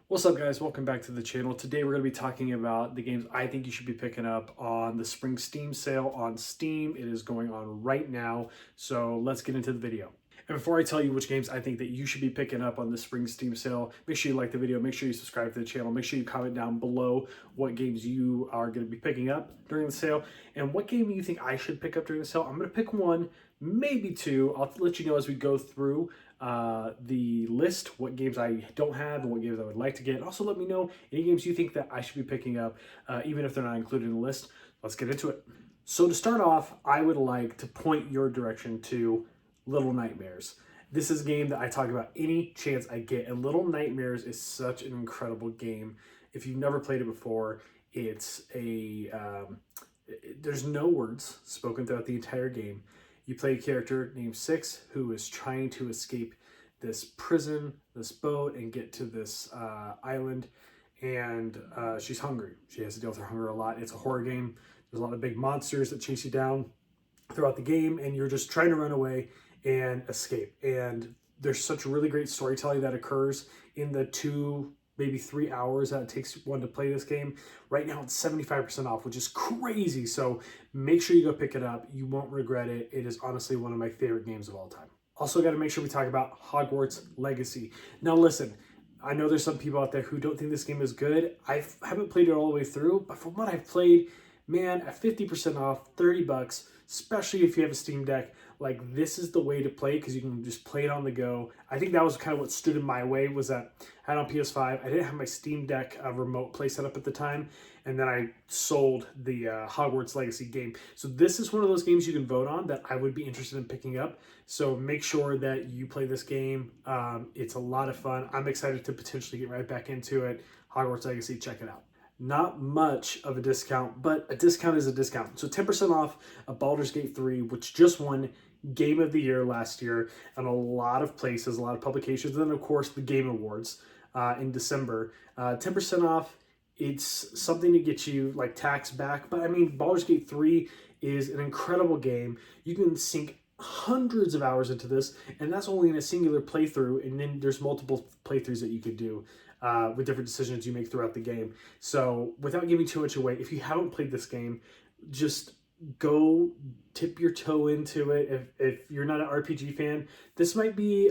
What's up, guys? Welcome back to the channel. Today we're going to be talking about the games I think you should be picking up on the spring Steam sale on Steam. It is going on right now, so let's get into the video. And before I tell you which games I think that you should be picking up on the spring Steam sale, make sure you like the video, make sure you subscribe to the channel, make sure you comment down below what games you are going to be picking up during the sale and what game you think I should pick up during the sale. I'm going to pick one, maybe two. I'll let you know as we go through the list, what games I don't have and what games I would like to get. And also let me know any games you think that I should be picking up, even if they're not included in the list. Let's get into it. So to start off, I would like to point your direction to Little Nightmares. This is a game that I talk about any chance I get, and Little Nightmares is such an incredible game. If you've never played it before, it's there's no words spoken throughout the entire game. You play a character named Six who is trying to escape this prison, this boat, and get to this island. And she's hungry. She has to deal with her hunger a lot. It's a horror game. There's a lot of big monsters that chase you down throughout the game, and you're just trying to run away and escape. And there's such really great storytelling that occurs in the 2, maybe 3 hours that it takes one to play this game. Right now it's 75% off, which is crazy. So make sure you go pick it up. You won't regret it. It is honestly one of my favorite games of all time. Also got to make sure we talk about Hogwarts Legacy. Now listen, I know there's some people out there who don't think this game is good. I haven't played it all the way through, but from what I've played, man, at 50% off, 30 bucks, especially if you have a Steam Deck, like this is the way to play because you can just play it on the go. I think that was kind of what stood in my way, was that I had on PS5. I didn't have my Steam Deck remote play set up at the time, and then I sold the Hogwarts Legacy game. So this is one of those games you can vote on that I would be interested in picking up. So make sure that you play this game. It's a lot of fun. I'm excited to potentially get right back into it. Hogwarts Legacy, check it out. Not much of a discount, but a discount is a discount. So 10% off a Baldur's Gate 3, which just won Game of the Year last year and a lot of places, a lot of publications, and then of course the Game Awards in December. 10% off, it's something to get you like tax back, but I mean Baldur's Gate 3 is an incredible game. You can sink hundreds of hours into this, and that's only in a singular playthrough, and then there's multiple playthroughs that you could do with different decisions you make throughout the game. So without giving too much away, if you haven't played this game, just go tip your toe into it. If you're not an RPG fan, this might be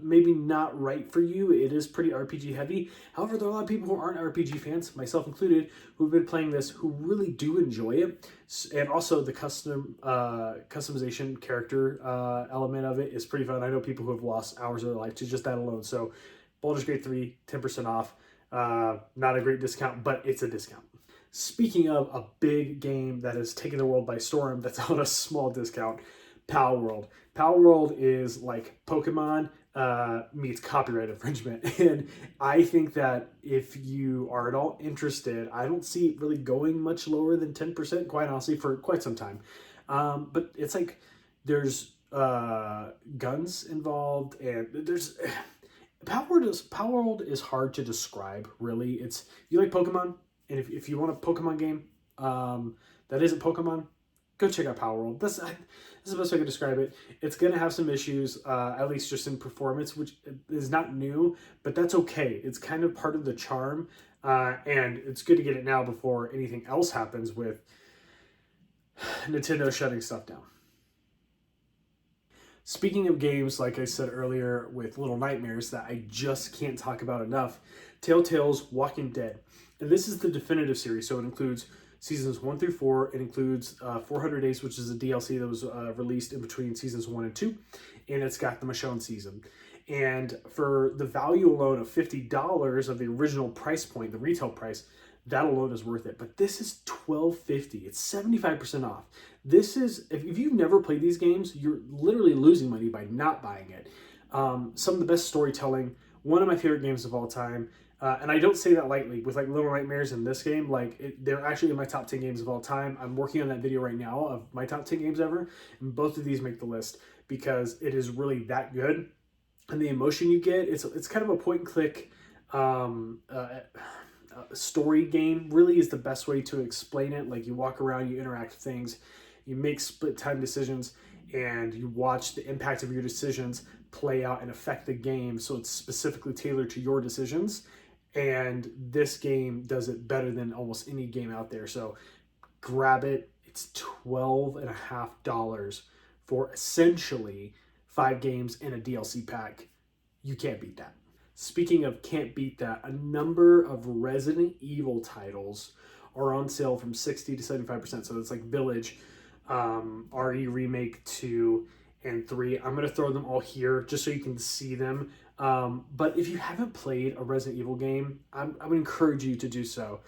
maybe not right for you. It is pretty RPG heavy. However, there are a lot of people who aren't RPG fans, myself included, who've been playing this who really do enjoy it. And also the customization character element of it is pretty fun. I know people who have lost hours of their life to just that alone. So Baldur's Gate 3, 10% off. Not a great discount, but it's a discount. Speaking of a big game that has taken the world by storm that's on a small discount, Palworld. Palworld is like Pokemon meets copyright infringement. And I think that if you are at all interested, I don't see it really going much lower than 10%, quite honestly, for quite some time. But it's like there's guns involved, and there's... Palworld is hard to describe, really. It's, you like Pokemon, and if you want a Pokemon game that isn't Pokemon, go check out Palworld. That's the best way I can describe it. It's going to have some issues, at least just in performance, which is not new, but that's okay. It's kind of part of the charm, and it's good to get it now before anything else happens with Nintendo shutting stuff down. Speaking of games, like I said earlier with Little Nightmares that I just can't talk about enough, Telltale's Walking Dead. And this is the definitive series, so it includes seasons 1 through 4. It includes 400 Days, which is a DLC that was released in between seasons 1 and 2. And it's got the Michonne season. And for the value alone of $50 of the original price point, the retail price, that alone is worth it. But this is $12.50. It's 75% off. This is, if you've never played these games, you're literally losing money by not buying it. Some of the best storytelling, one of my favorite games of all time. And I don't say that lightly. With like Little Nightmares in this game, they're actually in my top 10 games of all time. I'm working on that video right now of my top 10 games ever. And both of these make the list because it is really that good. And the emotion you get, it's kind of a point and click story game, really is the best way to explain it. Like you walk around, you interact with things, you make split time decisions, and you watch the impact of your decisions play out and affect the game. So it's specifically tailored to your decisions. And this game does it better than almost any game out there. So grab it. It's $12.50 for essentially 5 games and a DLC pack. You can't beat that. Speaking of can't beat that, a number of Resident Evil titles are on sale from 60 to 75%. So it's like Village, RE Remake 2 and 3. I'm going to throw them all here just so you can see them. But if you haven't played a Resident Evil game, I would encourage you to do so,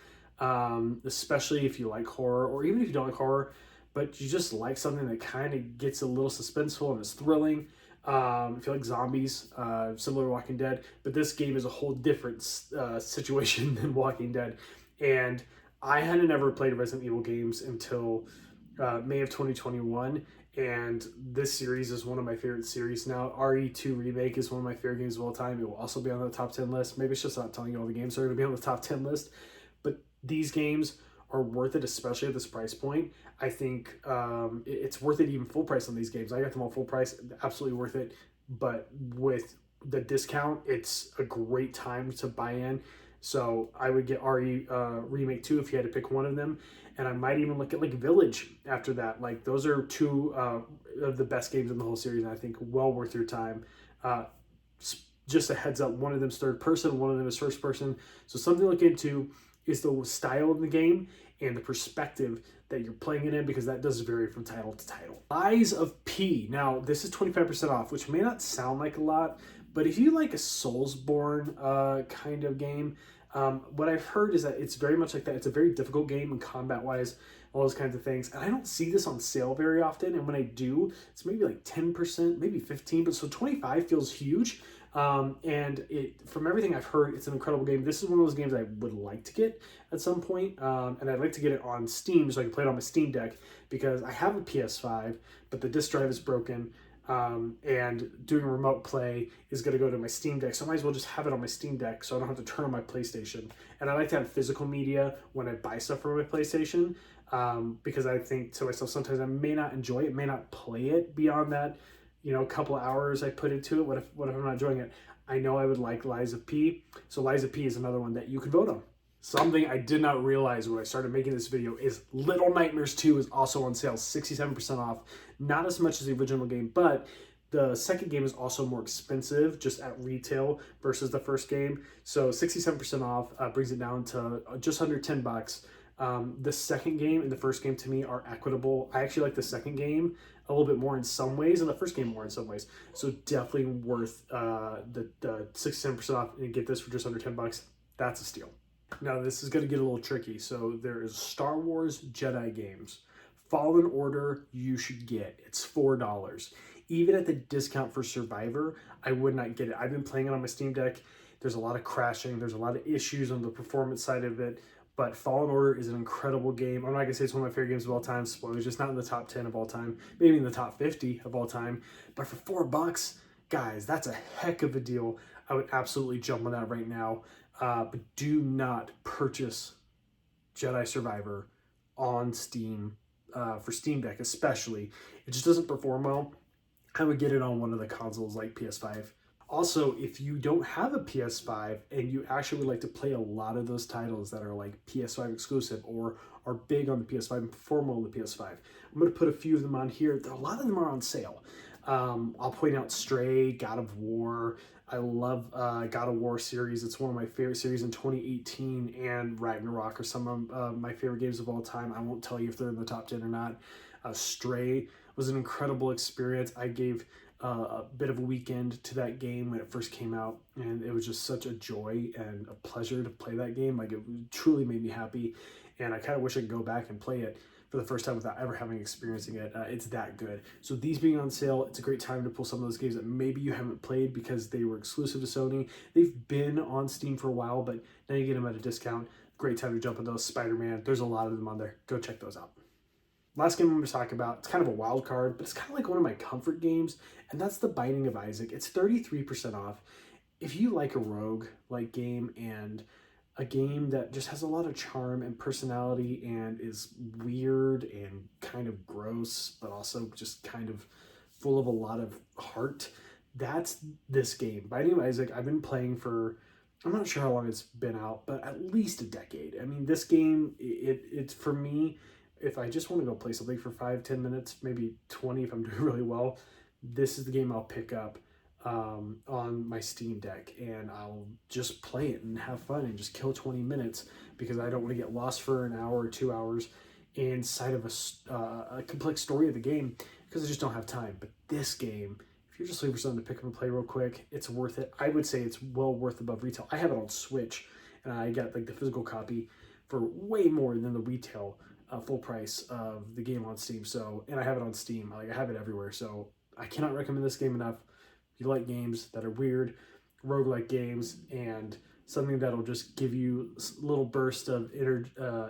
especially if you like horror, or even if you don't like horror, but you just like something that kind of gets a little suspenseful and is thrilling. If you like zombies, similar to Walking Dead, but this game is a whole different situation than Walking Dead. And I hadn't ever played Resident Evil games until May of 2021, and this series is one of my favorite series now. RE2 Remake is one of my favorite games of all time. It will also be on the top 10 list. Maybe it's just not telling you all the games that are going to be on the top 10 list, but these games are worth it, especially at this price point. I think it's worth it even full price on these games. I got them all full price, absolutely worth it. But with the discount, it's a great time to buy in. So I would get RE Remake 2 if you had to pick one of them. And I might even look at like Village after that. Like those are two of the best games in the whole series, and I think well worth your time. Uh, just a heads up, one of them's third person, one of them is first person. So something to look into is the style of the game and the perspective that you're playing it in, because that does vary from title to title. Lies of P. Now, this is 25% off, which may not sound like a lot, but if you like a Soulsborne kind of game, what I've heard is that it's very much like that. It's a very difficult game in combat-wise, all those kinds of things. And I don't see this on sale very often. And when I do, it's maybe like 10%, maybe 15%, but so 25 feels huge. And from everything I've heard, it's an incredible game. This is one of those games I would like to get at some point, and I'd like to get it on Steam so I can play it on my Steam Deck, because I have a PS5, but the disc drive is broken, and doing remote play is going to go to my Steam Deck, so I might as well just have it on my Steam Deck so I don't have to turn on my PlayStation. And I like to have physical media when I buy stuff for my PlayStation, because I think to myself, sometimes I may not enjoy it, may not play it beyond that, a couple hours I put into it. What if I'm not enjoying it? I know I would like Lies of P. So Lies of P is another one that you could vote on. Something I did not realize when I started making this video is Little Nightmares 2 is also on sale, 67% off. Not as much as the original game, but the second game is also more expensive just at retail versus the first game. So 67% off brings it down to just under $10. The second game and the first game to me are equitable. I actually like the second game a little bit more in some ways, and the first game more in some ways. So definitely worth the 67% off, and get this for just under $10. That's a steal. Now this is going to get a little tricky. So there is Star Wars Jedi games. Fallen Order you should get. It's $4. Even at the discount for Survivor, I would not get it. I've been playing it on my Steam Deck. There's a lot of crashing. There's a lot of issues on the performance side of it. But Fallen Order is an incredible game. I'm not going to say it's one of my favorite games of all time. Spoilers, just not in the top 10 of all time. Maybe in the top 50 of all time. But for $4, guys, that's a heck of a deal. I would absolutely jump on that right now. But do not purchase Jedi Survivor on Steam, for Steam Deck especially. It just doesn't perform well. I would get it on one of the consoles like PS5. Also, if you don't have a PS5 and you actually would like to play a lot of those titles that are like PS5 exclusive or are big on the PS5 and perform well on the PS5, I'm going to put a few of them on here. A lot of them are on sale. I'll point out Stray, God of War. I love God of War series. It's one of my favorite series in 2018, and Ragnarok are some of my favorite games of all time. I won't tell you if they're in the top 10 or not. Stray was an incredible experience. I gave a bit of a weekend to that game when it first came out, and it was just such a joy and a pleasure to play that game. Like, it truly made me happy, and I kind of wish I could go back and play it for the first time without ever having experiencing it. It's that good. So these being on sale, it's a great time to pull some of those games that maybe you haven't played because they were exclusive to Sony. They've been on Steam for a while, but now you get them at a discount. Great time to jump on those. Spider-Man, there's a lot of them on there. Go check those out. Last game I'm going to talk about, it's kind of a wild card, but it's kind of like one of my comfort games, and that's The Binding of Isaac. It's 33% off. If you like a rogue-like game and a game that just has a lot of charm and personality and is weird and kind of gross, but also just kind of full of a lot of heart, that's this game. Binding of Isaac, I've been playing for I'm not sure how long it's been out, but at least a decade. I mean, this game, it's for me, if I just want to go play something for 5-10 minutes, maybe 20 if I'm doing really well, this is the game I'll pick up on my Steam Deck, and I'll just play it and have fun and just kill 20 minutes because I don't want to get lost for an hour or 2 hours inside of a complex story of the game because I just don't have time. But this game, if you're just looking for something to pick up and play real quick, it's worth it. I would say it's well worth above retail. I have it on Switch, and I got like the physical copy for way more than the retail full price of the game on Steam. So, and I have it on Steam. Like I have it everywhere. So I cannot recommend this game enough. If you like games that are weird, roguelike games, and something that'll just give you a little burst of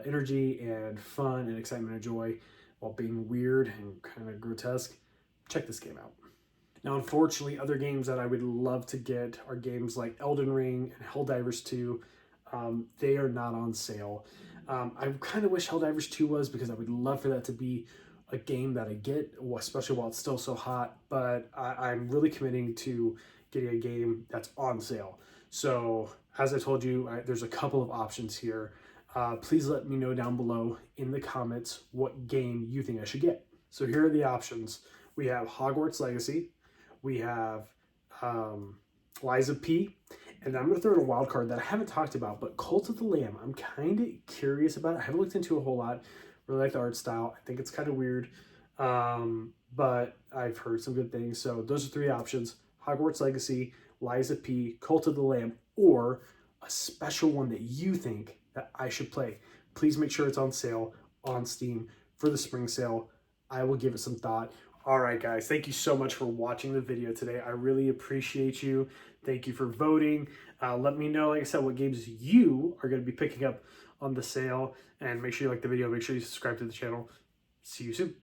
energy and fun and excitement and joy while being weird and kind of grotesque, check this game out. Now, unfortunately, other games that I would love to get are games like Elden Ring and Helldivers 2. They are not on sale. I kind of wish Helldivers 2 was, because I would love for that to be a game that I get, especially while it's still so hot. But I'm really committing to getting a game that's on sale. So, as I told you, there's a couple of options here. Please let me know down below in the comments what game you think I should get. So here are the options. We have Hogwarts Legacy. We have Lies of P. And I'm going to throw in a wild card that I haven't talked about, but Cult of the Lamb. I'm kind of curious about it. I haven't looked into it a whole lot. Really like the art style. I think it's kind of weird, but I've heard some good things. So those are three options: Hogwarts Legacy, Lies of P, Cult of the Lamb, or a special one that you think that I should play. Please make sure it's on sale on Steam for the spring sale. I will give it some thought. All right, guys, thank you so much for watching the video today. I really appreciate you. Thank you for voting. Let me know, like I said, what games you are going to be picking up on the sale. And make sure you like the video. Make sure you subscribe to the channel. See you soon.